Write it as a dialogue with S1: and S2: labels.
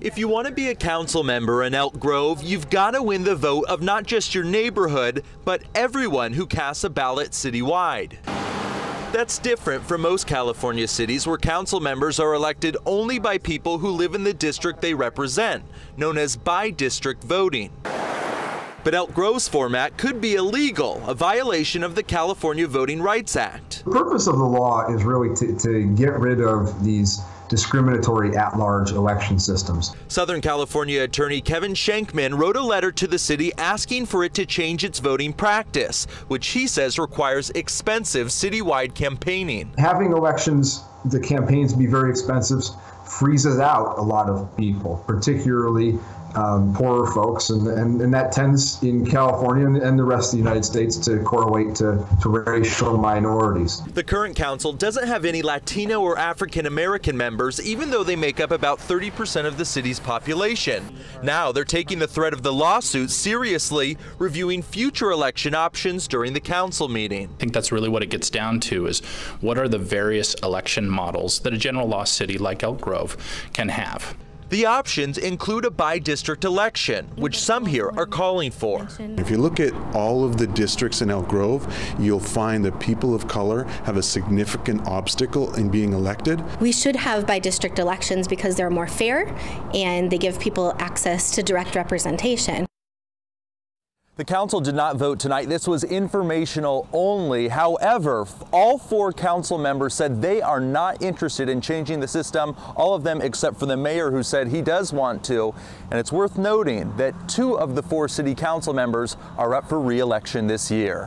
S1: If you want to be a council member in Elk Grove, you've got to win the vote of not just your neighborhood, but everyone who casts a ballot citywide. That's different from most California cities where council members are elected only by people who live in the district they represent, known as by-district voting. But Elk Grove's format could be illegal, a violation of the California Voting Rights Act.
S2: The purpose of the law is really to get rid of these discriminatory at-large election systems.
S1: Southern California attorney Kevin Shankman wrote a letter to the city asking for it to change its voting practice, which he says requires expensive citywide campaigning.
S2: Having elections, the campaigns be very expensive, freezes out a lot of people, particularly poorer folks, and that tends in California and the rest of the United States to correlate to racial minorities.
S1: The current council doesn't have any Latino or African American members, even though they make up about 30% of the city's population. Now they're taking the threat of the lawsuit seriously, reviewing future election options during the council meeting.
S3: I think that's really what it gets down to, is what are the various election models that a general law city like Elk Grove can have.
S1: The options include a by-district election, which some here are calling for.
S4: If you look at all of the districts in Elk Grove, you'll find that people of color have a significant obstacle in being elected.
S5: We should have by-district elections because they're more fair and they give people access to direct representation.
S1: The council did not vote tonight. This was informational only. However, all 4 council members said they are not interested in changing the system, all of them except for the mayor, who said he does want to. And it's worth noting that 2 of the 4 city council members are up for re-election this year.